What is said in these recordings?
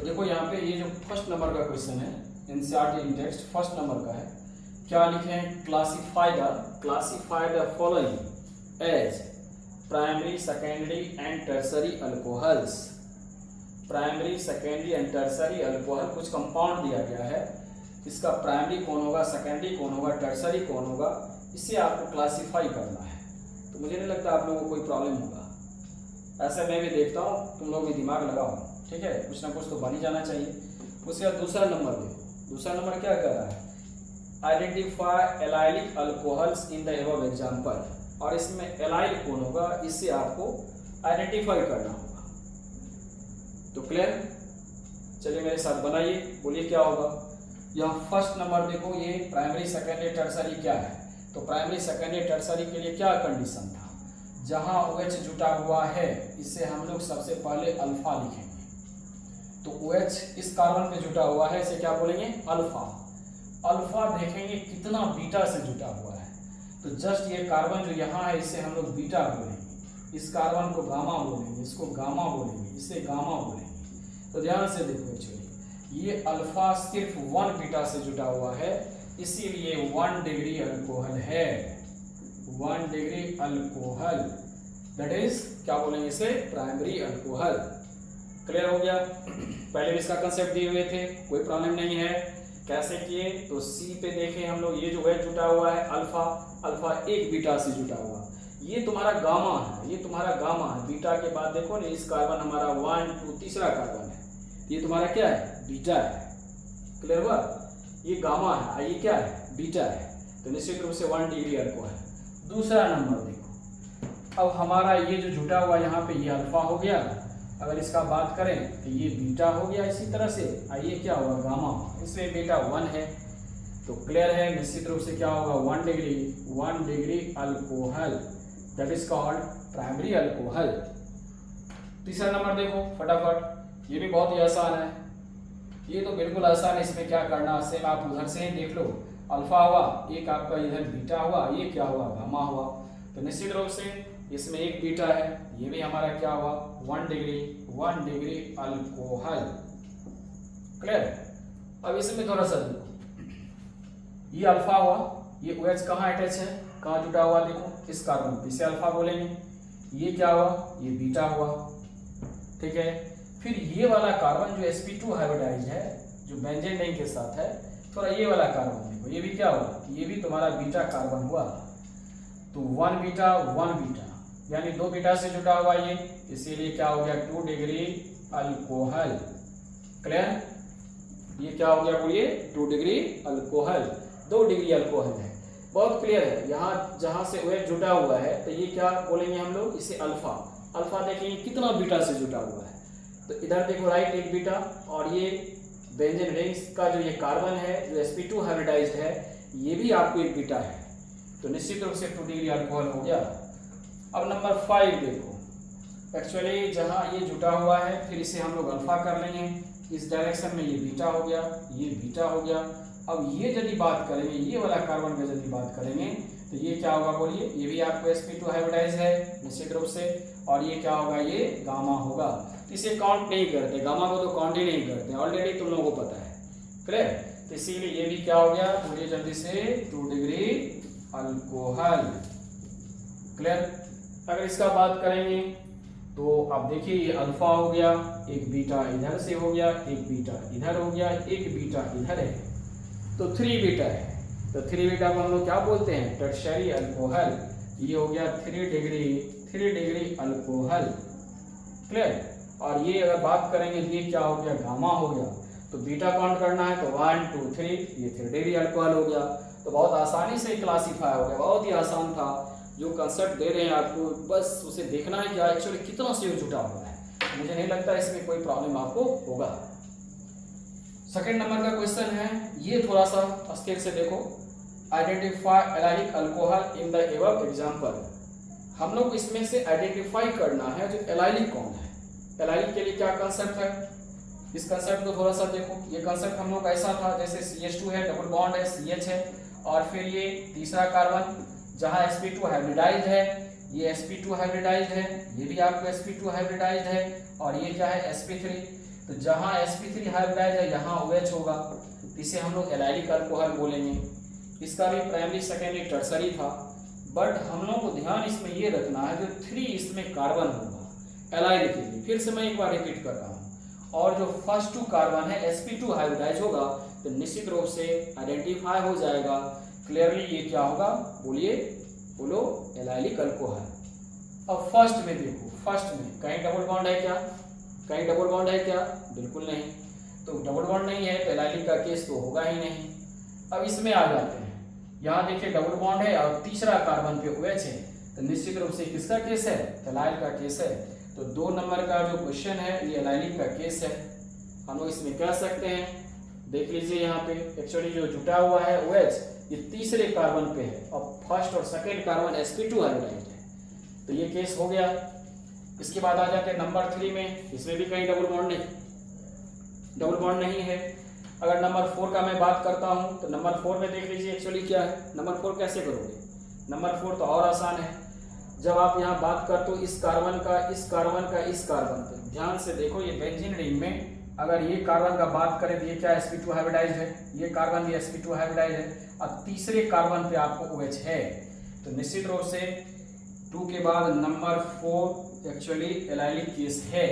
देखो यहाँ पे ये जो फर्स्ट नंबर का क्वेश्चन है NCERT in text first number का है, क्या लिखे हैं, classify the following as primary secondary and tertiary alcohols. Primary secondary and tertiary alcohol कुछ कंपाउंड दिया गया है, इसका प्राइमरी कौन होगा, सेकेंडरी कौन होगा, टर्सरी कौन होगा, इसे आपको क्लासीफाई करना है। तो मुझे नहीं लगता आप लोगों को कोई प्रॉब्लम होगा, ऐसे मैं भी देखता हूँ, तुम लोग भी दिमाग लगाओ, ठीक है, कुछ ना कुछ तो बन ही जाना चाहिए। उसके बाद दूसरा नंबर देखो, दूसरा नंबर क्या कर रहा है, identify allylic alcohols in the above example, और इसमें एलाइल कौन होगा, इससे आपको आइडेंटिफाई करना होगा। तो क्लियर, चलिए मेरे साथ बनाइए, बोलिए क्या होगा। यहाँ फर्स्ट नंबर देखो, ये प्राइमरी सेकेंडरी टर्सरी क्या है, तो प्राइमरी सेकेंडरी टर्सरी के लिए क्या कंडीशन था, जहाँ OH जुटा हुआ है इसे हम लोग सबसे पहले अल्फा लिखेंगे। तो OH इस कार्बन पे जुटा हुआ है, इसे क्या बोलेंगे, अल्फा। अल्फा देखेंगे कितना बीटा से जुटा हुआ है, तो जस्ट ये कार्बन जो यहाँ है इसे हम लोग बीटा बोलेंगे, इस कार्बन को गामा बोलेंगे, इसको गामा बोलेंगे, इसे गामा बोलेंगे। तो ध्यान से देखो, एक्चुअली ये अल्फा सिर्फ 1 बीटा से जुटा हुआ है, इसीलिए 1 डिग्री अल्कोहल है, 1 डिग्री अल्कोहल, दैट इज क्या बोलेंगे इसे, प्राइमरी अल्कोहल। क्लियर हो गया। पहले भी इसका कंसेप्ट दिए हुए थे, कोई प्रॉब्लम नहीं है। कैसे किए, तो सी पे देखें हम लोग, ये जो है जुटा हुआ है अल्फा, अल्फा 1 बीटा से जुटा हुआ, ये तुम्हारा गामा है, ये तुम्हारा गामा है। बीटा के बाद देखो ना, इस कार्बन हमारा 1 2 तीसरा कार्बन है, ये तुम्हारा क्या है, बीटा है। क्लियर हुआ, ये गामा है, ये क्या है, बीटा है, तो निश्चित रूप से 1 डिग्री अल्कोहल। दूसरा नंबर देखो, अब हमारा ये जो जुटा हुआ यहाँ पे ये अल्फा हो गया, अगर इसका बात करें तो ये बीटा हो गया इसी तरह से, ये क्या होगा, गामा, इसमें बीटा 1 है। तो क्लियर है, निश्चित रूप से क्या होगा, 1 degree alcohol, that is called primary alcohol. तीसरा नंबर देखो फटाफट, ये भी बहुत ही आसान है, ये तो बिल्कुल आसान है, इसमें क्या करना, सेम आप उधर से ही देख लो, अल्फा हुआ, एक आपका इधर बीटा हुआ, ये क्या हुआ, गामा हुआ। तो निश्चित रूप से इसमें एक बीटा है, ये भी हमारा क्या हुआ, 1 डिग्री अल्कोहल। क्लियर। अब इसमें थोड़ा सा देखो, ये अल्फा हुआ, ये OH कहाँ अटैच है, कहाँ जुटा हुआ, देखो इस कार्बन पे, इसे अल्फा बोलेंगे। ये क्या हुआ, ये बीटा हुआ, ठीक है। फिर ये वाला कार्बन जो sp2 हाइब्रिडाइज्ड है, जो बेंजीन रिंग के साथ है, थोड़ा ये वाला कार्बन देखो, ये भी क्या हुआ, ये भी तुम्हारा बीटा कार्बन हुआ। तो 1 बीटा, यानी 2 बीटा से जुटा हुआ ये, इसीलिए क्या हो गया, 2 डिग्री अल्कोहल। क्लियर, ये क्या हो गया, बोलिए, 2 डिग्री अल्कोहल, 2 डिग्री अल्कोहल है, बहुत क्लियर है। यहाँ जहाँ से OH जुटा हुआ है, तो ये क्या बोलेंगे हम लोग, इसे अल्फा। अल्फा देखेंगे कितना बीटा से जुटा हुआ है, तो इधर देखो राइट एक बीटा, और ये बेंजीन रिंग्स का जो ये कार्बन है जो sp2 हाइब्रिडाइज्ड है, ये भी आपको एक बीटा है, तो निश्चित रूप से 2 डिग्री अल्कोहल हो गया। अब नंबर 5 देखो, एक्चुअली जहाँ ये जुटा हुआ है, फिर इसे हम लोग अल्फा कर लेंगे, इस डायरेक्शन में ये बीटा हो गया, ये बीटा हो गया। अब ये यदि बात करेंगे, ये वाला कार्बन का यदि बात करेंगे, तो ये क्या होगा, बोलिए, ये भी आपको sp2 हाइब्रिडाइज है निश्चित रूप से, और ये क्या होगा, ये गामा होगा। इसे काउंट नहीं करते, गामा को तो काउंट ही नहीं करते, ऑलरेडी तुम लोगों को पता है। क्लियर, तो इसीलिए ये भी क्या हो गया, बोलिए जल्दी से, 2 डिग्री अल्कोहल। क्लियर। अगर इसका बात करेंगे तो अब देखिए, ये अल्फा हो गया, एक बीटा इधर से हो गया, एक बीटा इधर हो गया, एक बीटा इधर है, तो 3 बीटा है। तो 3 बीटा को हम लोग क्या बोलते हैं, टर्शियरी अल्कोहल। ये हो गया 3 डिग्री अल्कोहल। क्लियर। और ये अगर बात करेंगे, ये क्या हो गया, गामा हो गया, तो बीटा काउंट करना है, तो 1 2 3, ये 3 डिग्री अल्कोहल हो गया। तो बहुत आसानी से क्लासीफाई हो गया, बहुत ही आसान था। जो कंसेप्ट दे रहे हैं आपको, बस उसे देखना है कि एक्चुअली कितना से जुटा हुआ है। मुझे नहीं लगता इसमें कोई प्रॉब्लम आपको होगा। सेकंड नंबर का क्वेश्चन है, ये थोड़ा सा अस्थिर से देखो, identify allylic alcohol in the above example. हम लोग इसमें से आइडेंटिफाई करना है जो एलाइलिक कौन है। एलाइलिक के लिए क्या कंसेप्ट है, इस कंसेप्ट को थोड़ा सा देखो। ये कंसेप्ट हम लोग ऐसा था, जैसे CH2 है, डबल बॉन्ड है, CH है, और फिर ये तीसरा कार्बन जहाँ sp2 हाइब्रिडाइज्ड है, ये sp2 हाइब्रिडाइज्ड है, ये भी आपको sp2 हाइब्रिडाइज्ड है, और ये क्या है, sp3। तो जहाँ sp3 हाइब्रिडाइज है यहाँ OH होगा, इसे हम लोग एलाइलिक अल्कोहल बोलेंगे। इसका भी प्राइमरी सेकेंडरी टर्सरी था, बट हम लोग को ध्यान इसमें ये रखना है जो 3 इसमें कार्बन होगा एलाइल के लिए। फिर से मैं एक बार रिपीट कर रहा हूँ, और जो फर्स्ट 2 कार्बन है sp2 हाइब्रिडाइज होगा तो निश्चित रूप से आइडेंटिफाई हो जाएगा क्लियरली ये क्या होगा, बोलिए, बोलो, एलाइलिक अल्कोहल। अब फर्स्ट में देखो, फर्स्ट में कहीं डबल बॉन्ड है क्या, कहीं डबल बॉन्ड है क्या, बिल्कुल नहीं। तो डबल बॉन्ड नहीं है तो एलाइलिक का केस तो होगा ही नहीं। अब इसमें आ जाते हैं, यहाँ देखिए डबल बॉन्ड है और तीसरा कार्बन पे OH है, तो निश्चित रूप से किसका केस है, एलाइल का केस है। तो 2 नंबर का जो क्वेश्चन है ये एलाइलिक का केस है। हम लोग इसमें कह सकते हैं, देख लीजिए यहाँ पे एक्चुअली जो जुटा हुआ है OH ये तीसरे कार्बन पे है और फर्स्ट और सेकेंड कार्बन sp2 हाइब्रिडाइज है, तो ये केस हो गया। इसके बाद आ जाते हैं नंबर 3 में, इसमें भी कहीं डबल बॉन्ड नहीं है। अगर नंबर 4 का मैं बात करता हूं तो नंबर 4 में देख लीजिए एक्चुअली क्या है। नंबर 4 कैसे करोगे, नंबर 4 तो और आसान है। जब आप यहाँ बात करते हो इस कार्बन का इस कार्बन का इस कार्बन पे, ध्यान से देखो ये बेंजीन रिंग में अगर ये कार्बन का बात करें तो ये क्या sp2 हाइब्रिडाइज है, ये कार्बन भी sp2 हाइब्रिडाइज है। अब तीसरे कार्बन पे आपको OH है, तो निश्चित रूप से 2 के बाद नंबर 4 एक्चुअली एलाइलिक केस है,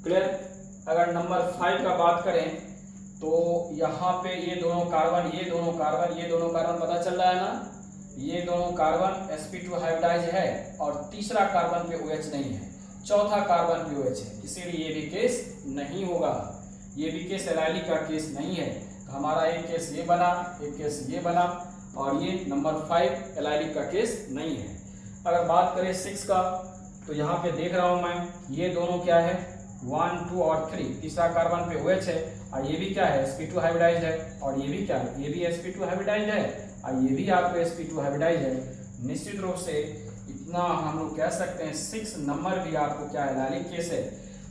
क्लियर। अगर नंबर 5 का बात करें तो यहाँ पे ये दोनों कार्बन पता चल रहा है ना, ये दोनों कार्बन sp2 हाइब्रिडाइज है और तीसरा कार्बन पे OH नहीं है, चौथा कार्बन पे OH है, इसीलिए ये भी केस नहीं होगा, ये भी केस एलाइलिक का केस नहीं है। तो हमारा एक केस ये बना, एक केस ये बना, और ये नंबर 5 एलाइलिक का केस नहीं है। अगर बात करें 6 का तो यहाँ पे देख रहा हूँ मैं, ये दोनों क्या है 1, 2 और 3, तीसरा कार्बन पे OH है और ये भी क्या है sp2 हाइब्रिडाइज है, और ये भी क्या है, ये भी sp2 हाइब्रिडाइज है और ये भी आपको sp2 हाइब्रिडाइज है। निश्चित रूप से इतना हम लोग कह सकते हैं 6 नंबर भी आपको क्या है एलाइलिक केस है।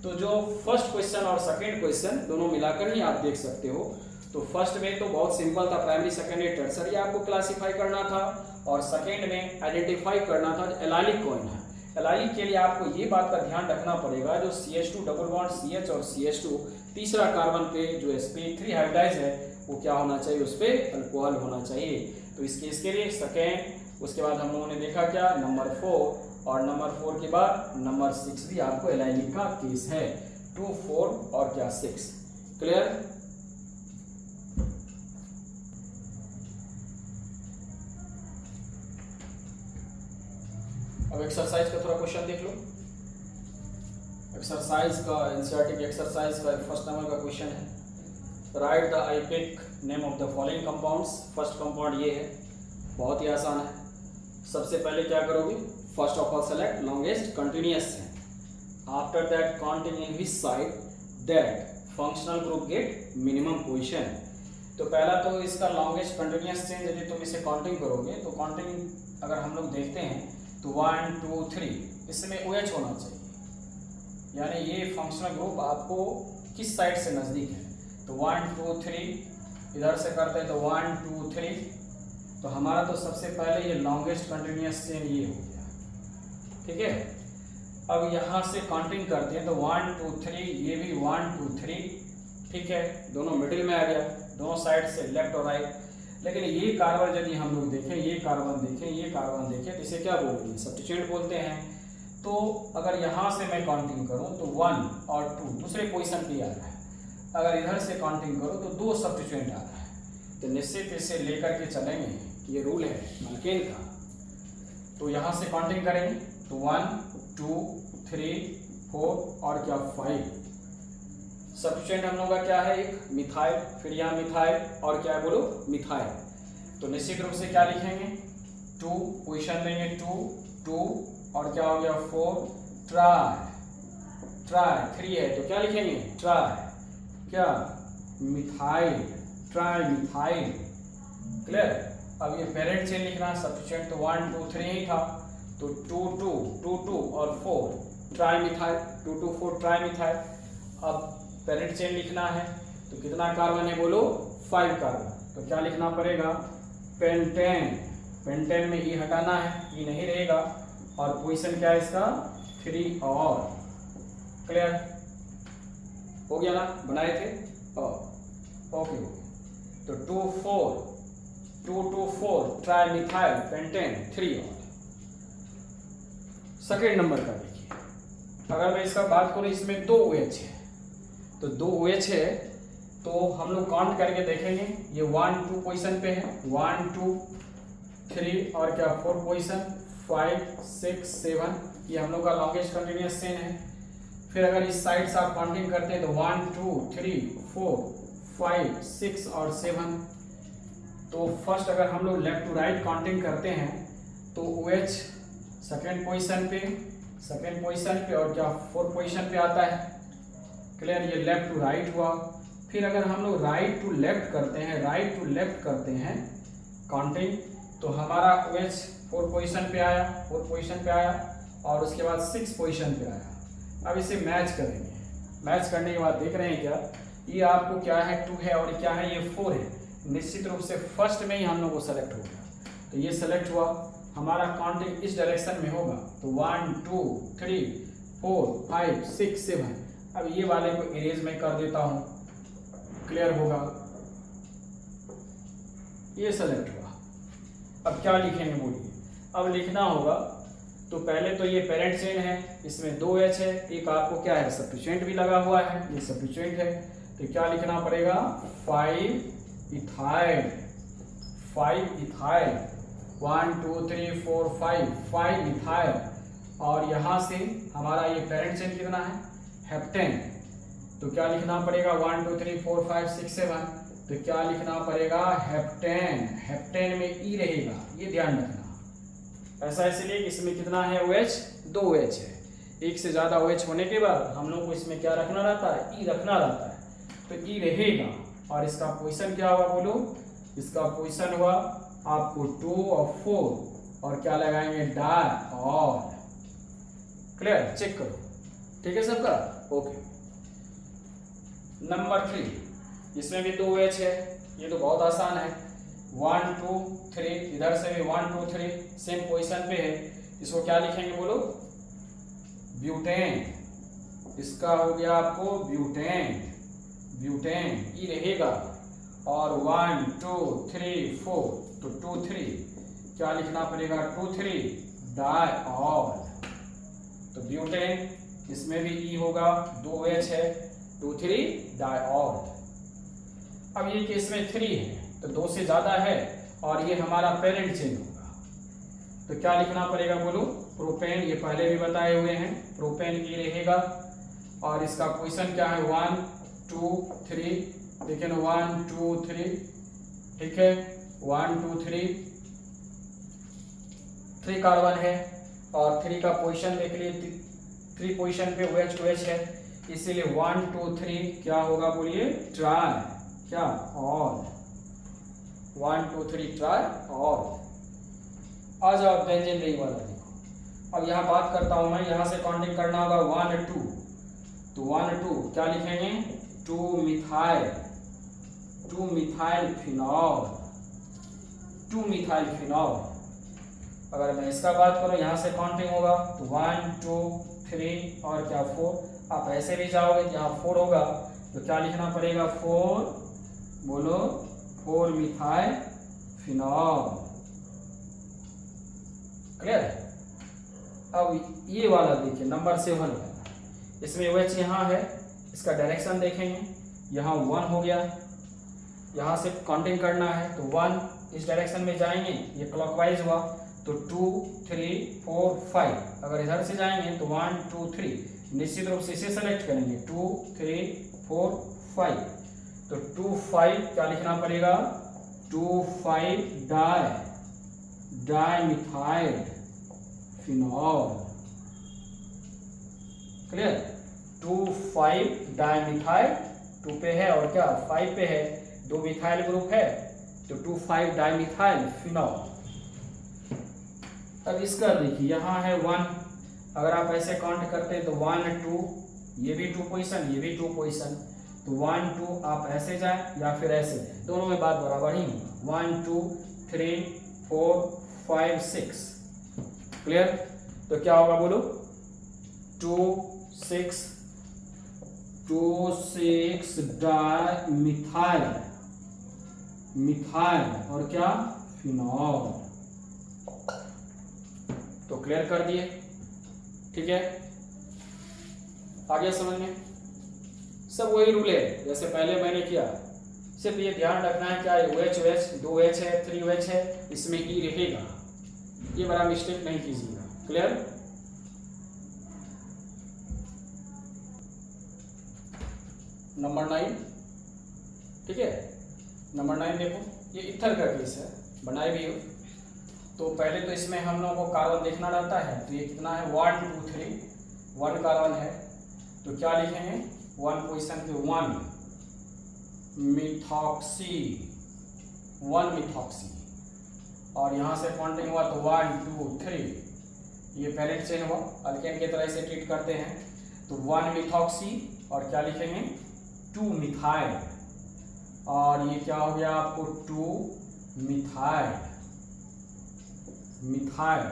तो जो फर्स्ट क्वेश्चन और सेकंड क्वेश्चन दोनों मिलाकर ही आप देख सकते हो। तो फर्स्ट में तो बहुत सिंपल था, प्राइमरी सेकेंडरी टर्सरी आपको क्लासिफाई करना था, और सेकंड में आइडेंटिफाई करना था एलाइलिक कौन है। एलाइलिक के लिए आपको ये बात का ध्यान रखना पड़ेगा जो CH2 डबल बॉन्ड CH और CH2 तीसरा कार्बन पे जो sp3 हाइब्रिडाइज है वो क्या होना चाहिए, उस पर अल्कोहल होना चाहिए। तो इस केस के लिए सेकेंड, उसके बाद हम लोगों ने देखा क्या नंबर 4, और नंबर 4 के बाद नंबर 6 भी आपको एलाइलिक का केस है, 2, 4 और क्या 6, क्लियर। अब एक्सरसाइज का थोड़ा क्वेश्चन देख लो। एक्सरसाइज का एनसीईआरटी एक्सरसाइज का फर्स्ट नंबर का क्वेश्चन है, write the IUPAC name of the following compounds. First compound ये है, बहुत ही आसान है। सबसे पहले क्या करोगे, first of all select longest continuous है, after that counting in which side that functional group get minimum position. तो पहला तो इसका लॉन्गेस्ट कंटिन्यूअस चेंज, यदि तुम इसे काउंटिंग करोगे तो काउंटिंग अगर हम लोग देखते हैं तो 1, 2, 3 इसमें OH होना चाहिए, यानी ये फंक्शनल ग्रुप आपको किस साइड से नज़दीक है। तो 1, 2, 3 इधर से करते हैं तो 1, 2, 3, तो हमारा तो सबसे पहले ये लॉन्गेस्ट कंटिन्यूअस चेन ये हो गया, ठीक है। अब यहाँ से काउंटिंग करते हैं तो 1, 2, 3, ये भी 1, 2, 3, ठीक है, दोनों मिडिल में आ गया, दोनों साइड से लेफ्ट और राइट। लेकिन ये कार्बन यदि हम लोग देखें, ये कार्बन देखें तो इसे क्या बोलते हैं, सब्स्टिट्यूएंट बोलते हैं। तो अगर यहाँ से मैं काउंटिंग करूँ तो 1 और 2 दूसरे पोजीशन पे आ रहा है, अगर इधर से काउंटिंग करो तो 2 सब्स्टिट्यूएंट आ रहा है, तो निश्चित इसे लेकर के चलेंगे, ये रूल है अल्केन का। तो यहाँ से काउंटिंग करेंगे तो 1, 2, 3, 4 और क्या 5 सब्स्टिट्यूएंट हम लोग का क्या है, एक मिथाइल, फिर यहाँ मिथाइल और क्या है बोलो मिथाइल। तो निश्चित रूप से क्या लिखेंगे 2 पोजीशन लेंगे, 2 और क्या हो गया 4 ट्राई 3 है तो क्या लिखेंगे ट्राई क्या मिथाइल, ट्राई मिथाइल, क्लियर। अब ये पेरेंट चेन लिखना है, सब्स्टिट्यूएंट तो 1, 2, 3 ही था, तो 2 और 4 ट्राई मिथाइल, 2, 4 ट्राई मिथाइल। अब पेरेंट चेन लिखना है तो कितना कार्बन है बोलो 5 कार्बन, तो क्या लिखना पड़ेगा पेंटेन, पेंटेन में ई हटाना है, ई नहीं रहेगा, और पोजीशन क्या है इसका 3 और, क्लियर। हो गया ना, बनाए थे। ओके तो 2,4 ट्राई मिथाइल पेंटेन 3 और सेकेंड नंबर का देखिए, अगर मैं इसका बात करूं इसमें 2 OH है, तो 2 OH है तो हम लोग काउंट करके देखेंगे। ये 1 2 पोजीशन पे है, 1 2 3 और क्या 4 पोजीशन, 5 6 7, ये हम लोग का लॉन्गेस्ट कंटिन्यूअस चेन है। फिर अगर इस साइड से आप काउंटिंग करते हैं तो 1 2 3 4 5 6 और 7। तो फर्स्ट अगर हम लोग लेफ्ट टू राइट काउंटिंग करते हैं तो OH सेकेंड पोजीशन पे और क्या 4 पोजीशन पे आता है। क्लियर, ये लेफ्ट टू राइट हुआ। फिर अगर हम लोग राइट टू लेफ्ट करते हैं काउंटिंग, तो हमारा OH 4 पोजीशन पे आया और उसके बाद 6 पोजीशन पे आया। अब इसे मैच करेंगे, मैच करने के बाद देख रहे हैं क्या, ये आपको क्या है 2 है और क्या है ये 4 है। निश्चित रूप से फर्स्ट में ही हम लोग को सेलेक्ट हो गया, तो ये सेलेक्ट हुआ। हमारा काउंटिंग इस डायरेक्शन में होगा तो 1 2 3 4 5 6 7। अब ये वाले को इरेज में कर देता हूं, क्लियर होगा, ये सेलेक्ट हुआ। अब क्या लिखेंगे बोलिए, अब लिखना होगा तो पहले तो ये पेरेंट चेन है, इसमें 2 H है, एक आपको क्या है सब्स्टिट्यूएंट भी लगा हुआ है, ये सब्स्टिट्यूएंट है, तो क्या लिखना पड़ेगा 5 इथाइल 1 2 3 4 5 इथाइल। और यहाँ से हमारा ये पेरेंट चेन कितना है हेप्टेन, तो क्या लिखना पड़ेगा 1 2 3 4 5 6 7, तो क्या लिखना पड़ेगा हेप्टेन में ई रहेगा, ये ध्यान रखना। ऐसा इसलिए कि इसमें कितना है OH 2 OH है, एक से ज्यादा OH होने के बाद हम लोग को इसमें क्या रखना रहता है, ई रखना रहता है, तो ई रहेगा। और इसका पोजीशन क्या हुआ बोलो, इसका पोजीशन हुआ आपको 2 और 4 और क्या लगाएंगे डाई और। क्लियर, चेक करो, ठीक है सबका, ओके। नंबर 3, इसमें भी 2 OH है, ये तो बहुत आसान है। 1 2 3, इधर से भी 1 2 3 सेम पोजीशन पे है, इसको क्या लिखेंगे बोलो ब्यूटेन, इसका हो गया आपको ब्यूटेन ई रहेगा। और 1 2 3 4, तो 2 3 क्या लिखना पड़ेगा 2 3 डाई और, तो ब्यूटेन, इसमें भी ई होगा, 2 OH है, 2 3 डाई और। अब ये केस में 3 है तो 2 से ज्यादा है और ये हमारा पेरेंट चेन होगा, तो क्या लिखना पड़ेगा बोलो प्रोपेन, ये पहले भी बताए हुए हैं, प्रोपेन ई रहेगा। और इसका पोजीशन क्या है 1 2 3, देखिए ना 1 2 3, ठीक है 1 2 3 कार्बन है और 3 का पोजीशन देख लिए, 3 पोजीशन पे OH है, इसीलिए 1 2 3 क्या होगा बोलिए ट्राई क्या और, 1 2 3 ट्राई और। आ जाओ बेंजीन रिंग वाला देखो, अब यहाँ बात करता हूँ मैं, यहाँ से काउंटिंग करना होगा 1 2, तो 1 2 क्या लिखेंगे 2 मिथाइल फिनॉल। अगर मैं इसका बात करूं यहाँ से काउंटिंग होगा तो 1 2 3 और क्या 4, आप ऐसे भी जाओगे तो यहाँ 4 होगा, तो क्या लिखना पड़ेगा 4 बोलो 4 मिथाइल फिनॉल। क्लियर है। अब ये वाला देखिए नंबर 7 वाला, इसमें OH यहाँ है, इसका डायरेक्शन देखेंगे, यहाँ 1 हो गया, यहाँ से काउंटिंग करना है तो 1 इस डायरेक्शन में जाएंगे, ये क्लॉकवाइज हुआ, तो 2 3 4 5। अगर इधर से जाएंगे तो 1 2 3, निश्चित रूप से इसे सेलेक्ट करेंगे 2 3 4 5, तो 2 5 क्या लिखना पड़ेगा 2 5 di methyl phenol. Clear, 2 5 di methyl, 2 पे है और क्या 5 पे है, 2 मिथाइल ग्रुप है, तो 2 5 डाई मिथाइल फिनॉल। अब इसका देखिए यहाँ है 1, अगर आप ऐसे काउंट करते हैं तो 1 2, ये भी 2 पोजीशन, ये भी 2 पोजीशन, तो 1 2 आप ऐसे जाए या फिर ऐसे जाए, दोनों में बात बराबर ही होगा। 1 2 3 4 5 6। क्लियर, तो क्या होगा बोलो 2 6 2,6 डाई मिथाइल, मिथाइल और क्या फिनॉल। तो क्लियर कर दिए, ठीक है, आ गया समझ में। सब वही रूल है जैसे पहले मैंने किया, सिर्फ ये ध्यान रखना है क्या OH OH 2H है 3OH है, इसमें E रहेगा, ये बड़ा मिस्टेक नहीं कीजिएगा। क्लियर। नंबर 9, ठीक है, नंबर 9 देखो, ये इथर का केस है, बनाए भी हो तो पहले तो इसमें हम लोगों को कार्बन देखना रहता है। तो ये कितना है 1 2 3, 1 कार्बन है, तो क्या लिखेंगे 1 पोजीशन पे 1 मिथॉक्सी, 1 मिथॉक्सी, और यहाँ से काउंटिंग हुआ तो 1 2 3, ये पैरेंट चेन हुआ, अल्केन की तरह इसे ट्रीट करते हैं। तो 1 मिथॉक्सी और क्या लिखेंगे 2 मिथाइल, और ये क्या हो गया आपको 2 मिथाइल, मिथाइल।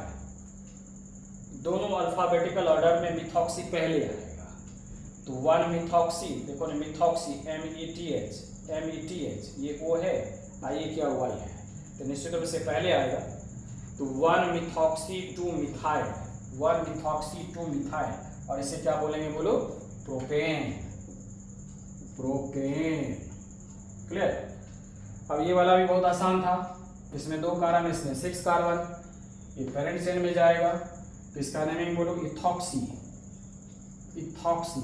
दोनों अल्फाबेटिकल ऑर्डर में मिथॉक्सी पहले आएगा। तो 1 मिथॉक्सी, देखो ना मिथॉक्सी METH, METH ये O है ना, ये क्या Y है, तो निश्चित रूप से पहले आएगा। तो 1 मिथॉक्सी 2 मिथाइल, 1 मिथॉक्सी 2 मिथाइल, और इसे क्या बोलेंगे बोलो प्रोपेन, प्रोपेन। क्लियर। अब ये वाला भी बहुत आसान था, इसमें 2 कार्बन, इसमें 6 कार्बन, ये पेरेंट चेन में जाएगा, तो इसका नेमिंग बोलो इथॉक्सी, इथॉक्सी,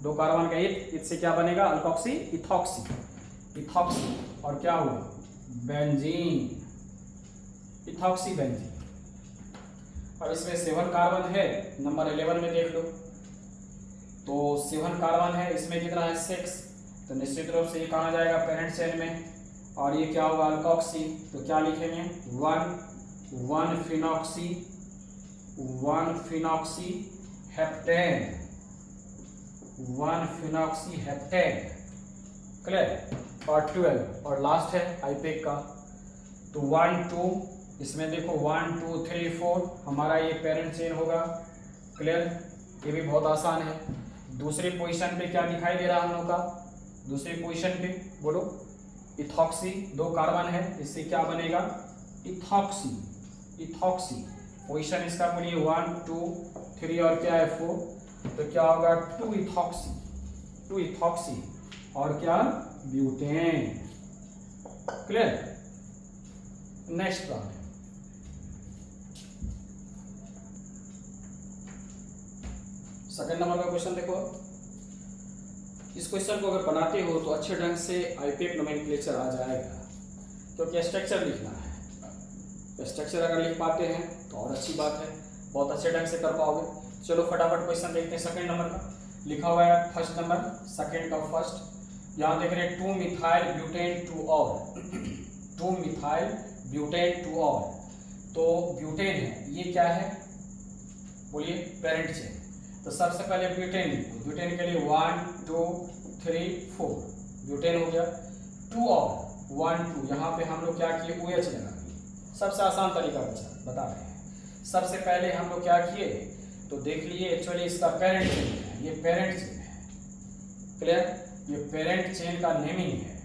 2 कार्बन का इससे क्या बनेगा अल्कोक्सी इथॉक्सी, इथॉक्सी, और क्या हुआ बेंजीन, इथॉक्सी बेंजीन। अब इसमें 7 कार्बन है, नंबर 11 में देख लो, तो 7 कार्बन है, इसमें कितना है 6, तो निश्चित रूप से ये कहाँ जाएगा पेरेंट चेन में, और ये क्या होगा अल्कोक्सी, तो क्या लिखेंगे 1 phenoxy, 1 phenoxy heptane, 1 phenoxy heptane. Clear. और 12 और लास्ट है आईपेक का, तो 1 2, इसमें देखो 1 2 3 4 हमारा ये पेरेंट चेन होगा। क्लियर, ये भी बहुत आसान है। दूसरी पोजीशन पे क्या दिखाई दे रहा है हम लोग का, दूसरी पोजीशन पे बोलो इथॉक्सी, 2 कार्बन है, इससे क्या बनेगा इथॉक्सी, इथॉक्सी। पोजीशन इसका बोलिए 1 2 3 और क्या है 4, तो क्या होगा 2 इथॉक्सी, 2 इथॉक्सी, और क्या butane. Clear. Next problem, second number का क्वेश्चन देखो। इस क्वेश्चन को अगर बनाते हो तो अच्छे ढंग से आईपीएक नोमेनक्लेचर आ जाएगा, क्योंकि स्ट्रक्चर लिखना है। स्ट्रक्चर अगर लिख पाते हैं तो और अच्छी बात है, बहुत अच्छे ढंग से कर पाओगे। चलो फटाफट क्वेश्चन देखते हैं। सेकंड नंबर का लिखा हुआ है फर्स्ट नंबर, सेकंड का फर्स्ट, यहाँ देख रहे हैं 2 मिथाइल ब्यूटेन 2 और 2 मिथाइल ब्यूटेन 2 और, तो ब्यूटेन है, ये क्या है बोलिए पेरेंट चेन। तो सबसे पहले ब्यूटेन लिखो, ब्यूटेन के लिए 1 2 3 4 ब्यूटेन हो गया। 2 और 1 2, यहाँ पे हम लोग क्या किए OH लगा दिए, सबसे आसान तरीका बता रहे हैं। सबसे पहले हम लोग क्या किए तो देख लिए, एक्चुअली इसका पेरेंट चेन है, ये पेरेंट चेन है। क्लियर, ये पेरेंट चेन का नेमिंग है,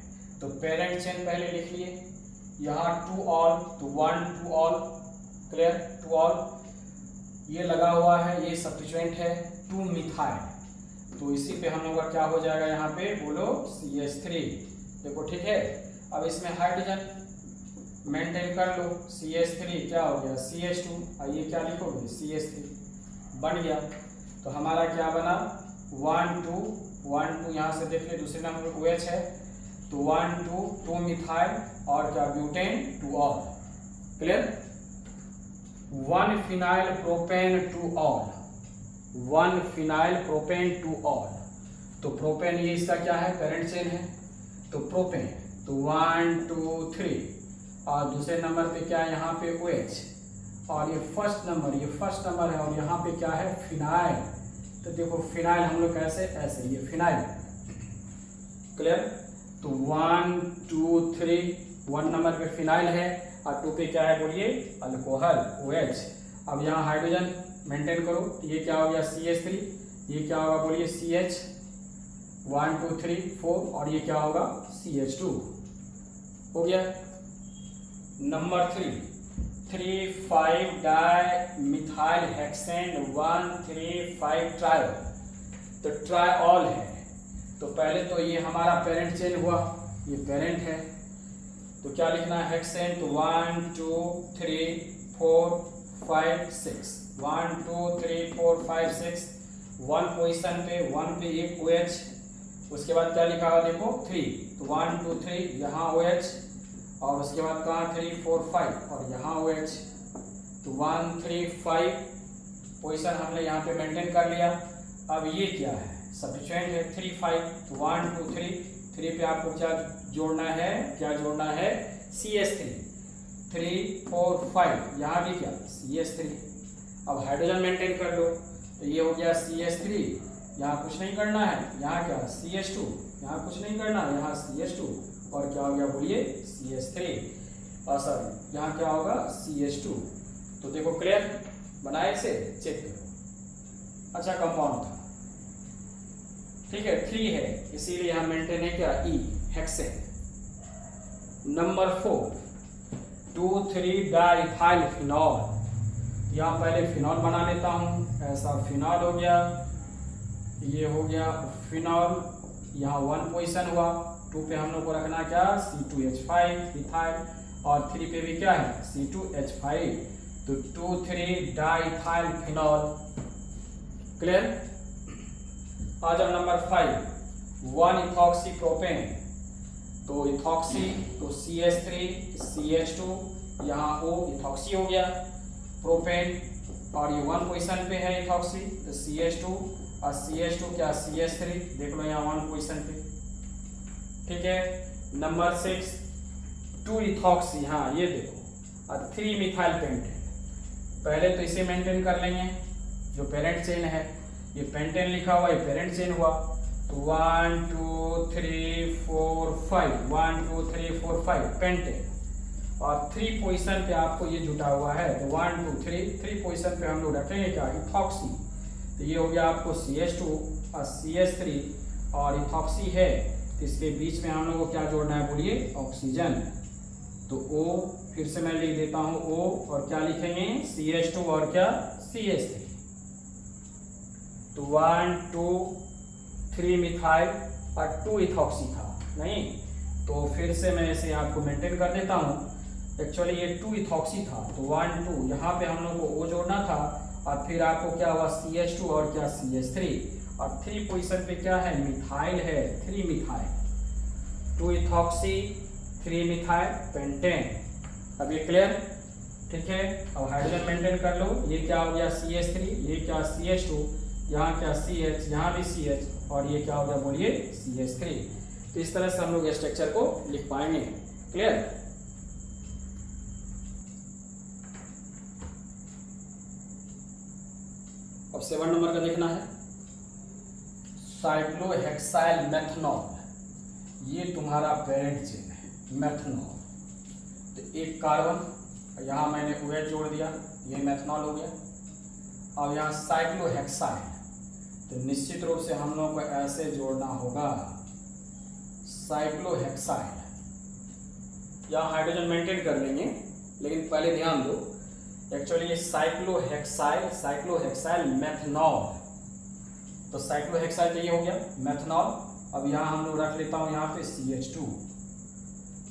तो पेरेंट चेन पहले लिख लिए, यहाँ 2 ऑल, तो 1 2 ऑल। क्लियर, 2 ऑल ये लगा हुआ है, ये सब्स्टिट्यूएंट है 2 मिथाइल, तो इसी पे हम लोग का क्या हो जाएगा यहाँ पे बोलो CH3। देखो ठीक है, अब इसमें हाइड्रोजन मेंटेन कर लो, CH3 क्या हो गया CH2, आइए क्या लिखोगे CH3 बन गया। तो हमारा क्या बना 1 2 1 2, यहाँ से देखिए दूसरे नंबर पे OH है, तो 1 2 2 मिथाइल और क्या ब्यूटेन 2 और। क्लियर, 1 फिनाइल प्रोपेन 2 और, 1 फिनाइल प्रोपेन 2 और, तो प्रोपेन ये इसका क्या है पेरेंट चेन है, तो प्रोपेन, तो 1 2 3, और दूसरे नंबर पे क्या है यहाँ पे OH, और ये फर्स्ट नंबर, ये फर्स्ट नंबर है, और यहाँ पे क्या है फिनाइल, तो देखो फिनाइल हम लोग कैसे ऐसे, ये फिनाइल। क्लियर, तो 1 2 3, 1 नंबर पे फिनाइल है और 2 पे क्या है बोलिए अल्कोहल OH। अब यहाँ हाइड्रोजन मेंटेन करो, ये क्या हो गया CH3, ये क्या होगा बोलिए CH, 1 2 3 4 और ये क्या होगा CH2 हो गया। नंबर 3 5 मिथाइल हेक्सेन 1 3 5 ट्रायल, तो ट्रायॉल है। तो पहले तो ये हमारा पेरेंट चेन हुआ, ये पेरेंट है, तो क्या लिखना है हेक्सेन, तो 1 2 3 4 5 6 1 2 3 4 5 6 1 पोजीशन पे 1 पे एक OH, उसके बाद क्या लिखा हुआ देखो 3, तो 1 2 3 यहाँ OH और उसके बाद कहाँ 3 4 5 और यहाँ OH, तो 1 3 5 पोजीशन हमने यहाँ पे मेंटेन कर लिया। अब ये क्या है सब्स्टिट्यूएंट है 3 5, तो 1 2 3 पे आपको क्या जोड़ना है, क्या जोड़ना है CH3 3 4 5 यहाँ भी क्या CH3। अब हाइड्रोजन मेंटेन कर लो, तो ये हो गया CH3, यहाँ कुछ नहीं करना है, यहाँ क्या CH2, यहाँ कुछ नहीं करना है, यहाँ CH2 और क्या हो गया बोलिए CH3 और सॉरी यहाँ क्या होगा CH2। तो देखो क्लियर बनाए से चेक करो। अच्छा कंपाउंड था, ठीक है 3 है इसीलिए यहाँ मेंटेन है क्या E hexane. Number 4 2 3 diethyl phenol, यहाँ पहले फिनॉल बना लेता हूँ, ऐसा फिनॉल हो गया, ये हो गया फिनॉल, यहाँ 1 पोजीशन हुआ, 2 पे हम लोग को रखना क्या C2H5 इथाइल और 3 पे भी क्या है C2H5, तो 2 3 डाइथाइल फिनॉल क्लियर। आ जाओ नंबर 5 1 इथॉक्सी प्रोपेन, तो इथॉक्सी तो CH3 CH2 यहाँ O इथॉक्सी हो गया, प्रोपेन और ये 1 पोजीशन पे है इथॉक्सी, तो CH2 और CH2 क्या CH3 देख लो यहाँ 1 पोजीशन पे, ठीक है। नंबर 6 2 इथॉक्सी, हाँ ये देखो और 3 मिथाइल पेंटेन, पहले तो इसे मेंटेन कर लेंगे जो पेरेंट चेन है, ये पेंटेन लिखा हुआ, ये पेरेंट चेन हुआ, तो 1 2 3 4 5 1 2 3 4 5 पेंटेन और 3 पोजीशन पे आपको ये जुटा हुआ है, तो 1 2 3 पोजीशन पे हम लोग रखेंगे क्या इथॉक्सी, तो ये हो गया आपको CH2 और CH3 और इथॉक्सी है, तो इसके बीच में हम लोग को क्या जोड़ना है बोलिए ऑक्सीजन, तो O फिर से मैं लिख देता हूँ O और क्या लिखेंगे CH2 और क्या CH3, तो 1 2 3 मिथाइल और 2 इथॉक्सी था नहीं, तो फिर से मैं इसे आपको मेंटेन कर देता हूँ, एक्चुअली ये 2 इथॉक्सी था, तो 1 2 यहाँ पे हम लोग को O जोड़ना था और फिर आपको क्या हुआ CH2 और क्या CH3 और 3 पोजीशन पे क्या है मिथाइल है 3 मिथाइल 2 इथॉक्सी 3 मिथाइल पेंटेन। अब ये क्लियर ठीक है। अब हाइड्रोजन मेंटेन कर लो, ये क्या हो गया CH3, ये क्या CH2, यहाँ क्या CH, यहाँ भी CH और ये क्या हो गया बोलिए CH3। तो इस तरह से हम लोग स्ट्रक्चर को लिख पाएंगे। क्लियर। अब 7 नंबर का देखना है साइक्लोहेक्साइल मेथनॉल, ये तुम्हारा पेरेंट चेन है मेथनॉल। तो एक कार्बन, यहाँ मैंने OH जोड़ दिया, ये मेथनॉल हो गया। अब यहाँ साइक्लोहेक्साइल, तो निश्चित रूप से हम लोग को ऐसे जोड़ना होगा साइक्लोहेक्साइल। यहाँ हाइड्रोजन मेंटेन कर लेंगे, लेकिन पहले ध्यान दो एक्चुअली ये साइक्लोहेक्साइल मेथनॉल, तो साइक्लोहेक्साइल तो ये हो गया मेथनॉल। अब यहाँ हम लोग रख लेता हूँ यहाँ पे CH2,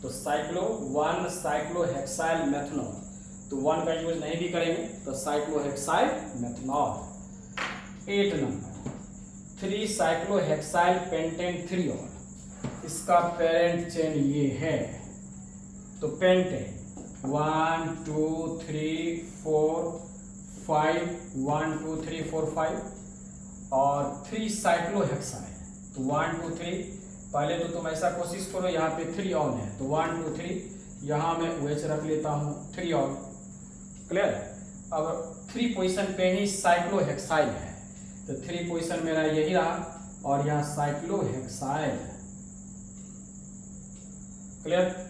तो साइक्लोहेक्साइल मेथनॉल, तो 1 का यूज नहीं भी करेंगे, तो साइक्लोहेक्साइल मेथनॉल। 8 नंबर 3 साइक्लोहेक्साइल पेंटेनथ्रियोल, इसका पेरेंट चेन ये है, तो पेंटेन 1 2 3 4 5 1 2 3 4 5 और 3 साइक्लोहेक्साइल, तो 1 2 3। पहले तो तुम ऐसा कोशिश करो, यहाँ पे 3 ऑन है, तो 1 2 3 यहाँ मैं OH रख लेता हूँ 3 ऑन। क्लियर। अब 3 पोजीशन पे ही साइक्लोहेक्साइल है, तो 3 पोजीशन मेरा यही रहा और यहाँ साइक्लोहेक्साइल। क्लियर।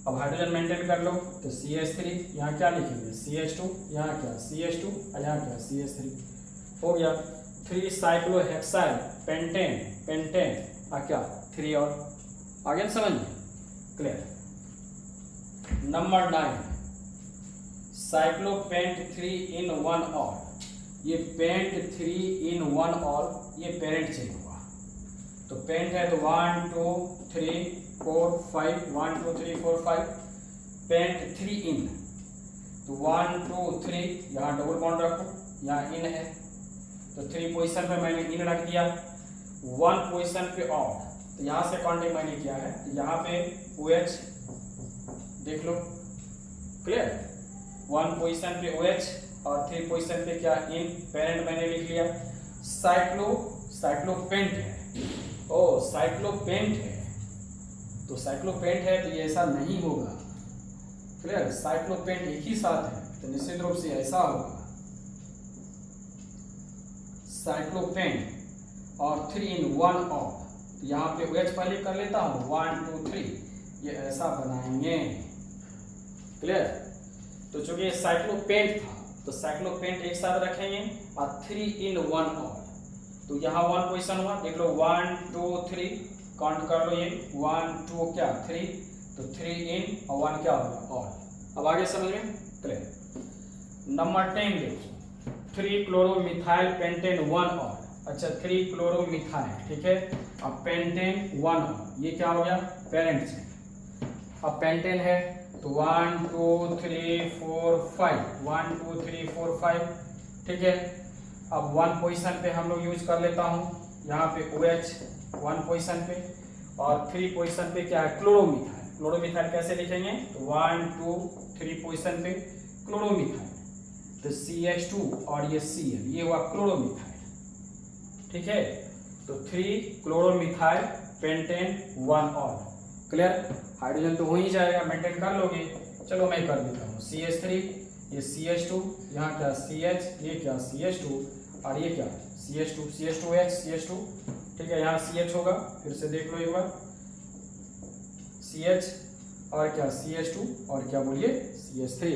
अब हाइड्रोजन मेंटेन कर लो, तो CH3 यहाँ क्या लिखेंगे CH2, यहाँ क्या CH2 और यहाँ क्या CH3 हो गया। 3 साइक्लोहेक्साइल पेंटेन, पेंटेन क्या 3 और आगे समझ में क्लियर। नंबर 9 साइक्लोपेंट 3 in 1 और, ये पेंट 3 in 1 और ये पेरेंट चेक हुआ। तो पेंट है तो 1 2 3 4 5 1 2 3 4 5 पेंट 3 in, तो 1 2 3 यहाँ डबल बॉन्ड रखो, यहाँ इन है तो 3 पोजीशन पे मैंने इन रख दिया, 1 पोजीशन पे और, तो यहाँ से काउंटिंग मैंने किया है, तो यहाँ पे OH देख लो क्लियर, 1 पोजीशन पे OH और 3 पोजीशन पे क्या इन, पेरेंट मैंने लिख लिया। साइक्लोपेंट है, ओ साइक्लोपेंट है, तो साइक्लोपेंट है तो ये ऐसा नहीं होगा क्लियर, साइक्लोपेंट एक ही साथ है तो निश्चित रूप से ऐसा होगा साइक्लोपेंट और 3 in 1 और, तो यहाँ पे OH पहले कर लेता हूँ 1 2 3, ये ऐसा बनाएंगे क्लियर। तो चूंकि साइक्लोपेंट था तो साइक्लोपेंट एक साथ रखेंगे और 3 in 1 और, तो यहाँ 1 पोजीशन हुआ देख लो 1 2 3 काउंट कर लो, ये 1 2 क्या 3, तो 3 in और 1 क्या होगा और। अब आगे समझ में क्लियर। नंबर 10 देखो 3 क्लोरोमिथाइल पेंटेन 1 और, अच्छा 3 क्लोरोमिथाइल ठीक है, अब पेंटेन 1 और, ये क्या हो गया पेरेंट से। अब पेंटेन है तो 1 2 3 4 5 1 2 3 4 5 ठीक है। अब 1 पोजीशन पे हम लोग यूज कर लेता हूँ, यहाँ पे OH 1 पोजीशन पे और 3 पोजीशन पे क्या है क्लोरोमिथाइल। क्लोरोमिथाइल कैसे लिखेंगे तो 1 2 3 पोजीशन पे क्लोरोमिथाइल, तो CH2 और ये Cl, ये हुआ क्लोरोमिथाइल ठीक है। तो 3 क्लोरोमिथाइल पेंटेन 1 और क्लियर। हाइड्रोजन तो हो ही जाएगा, मेंटेन कर लोगे, चलो मैं कर देता हूँ CH3, ये CH2, यहाँ क्या CH, ये क्या CH2 और ये क्या CH2 CH2H CH2 ठीक है, यहाँ CH होगा, फिर से देख लो एक बार CH और क्या CH2 और क्या बोलिए CH3।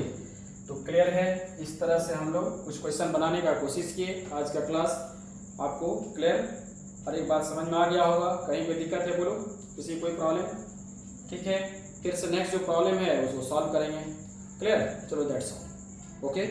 तो क्लियर है, इस तरह से हम लोग कुछ क्वेश्चन बनाने का कोशिश किए। आज का क्लास आपको क्लियर, हर एक बात समझ में आ गया होगा, कहीं कोई दिक्कत है बोलो, किसी कोई प्रॉब्लम ठीक है। फिर से नेक्स्ट जो प्रॉब्लम है उसको सॉल्व करेंगे क्लियर। चलो दैट्स ऑल ओके।